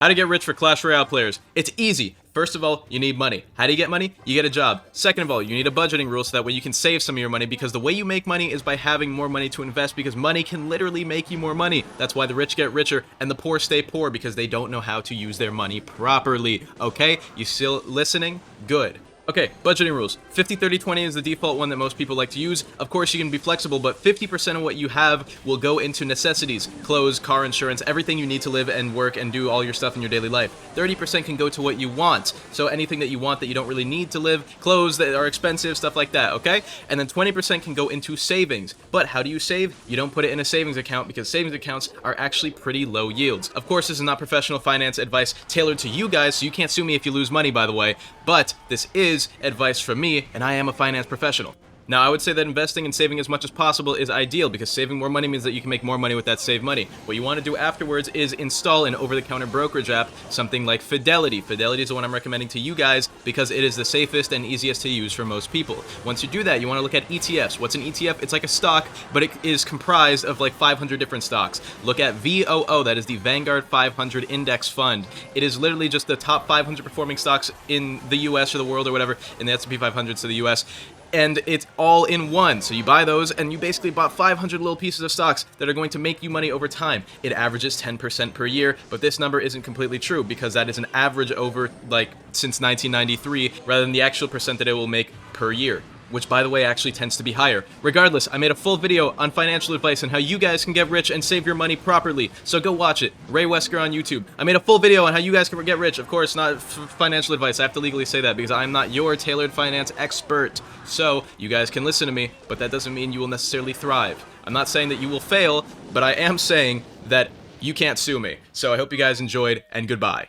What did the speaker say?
How to get rich for Clash Royale players. It's easy. First of all, you need money. How do you get money? You get a job. Second of all, you need a budgeting rule so that way you can save some of your money, because the way you make money is by having more money to invest, because money can literally make you more money. That's why the rich get richer and the poor stay poor, because they don't know how to use their money properly. Okay? You still listening? Good. Okay, budgeting rules. 50-30-20 is the default one that most people like to use. Of course, you can be flexible, but 50% of what you have will go into necessities: clothes, car insurance, everything you need to live and work and do all your stuff in your daily life. 30% can go to what you want. So anything that you want that you don't really need to live, clothes that are expensive, stuff like that, okay? And then 20% can go into savings. But how do you save? You don't put it in a savings account, because savings accounts are actually pretty low yields. Of course, this is not professional finance advice tailored to you guys, so you can't sue me if you lose money, by the way. But this is advice from me, and I am a finance professional. Now, I would say that investing and saving as much as possible is ideal, because saving more money means that you can make more money with that saved money. What you want to do afterwards is install an over-the-counter brokerage app, something like Fidelity. Fidelity is the one I'm recommending to you guys because it is the safest and easiest to use for most people. Once you do that, you want to look at ETFs. What's an ETF? It's like a stock, but it is comprised of like 500 different stocks. Look at VOO, that is the Vanguard 500 Index Fund. It is literally just the top 500 performing stocks in the US or the world or whatever, in the S&P 500, so the US. And it's all in one. So you buy those, and you basically bought 500 little pieces of stocks that are going to make you money over time. It averages 10% per year, but this number isn't completely true, because that is an average over, like, since 1993, rather than the actual percent that it will make per year, which, by the way, actually tends to be higher. Regardless, I made a full video on financial advice and how you guys can get rich and save your money properly, so go watch it. Ray Wesker on YouTube. I made a full video on how you guys can get rich. Of course, not financial advice. I have to legally say that, because I'm not your tailored finance expert. So, you guys can listen to me, but that doesn't mean you will necessarily thrive. I'm not saying that you will fail, but I am saying that you can't sue me. So I hope you guys enjoyed, and goodbye.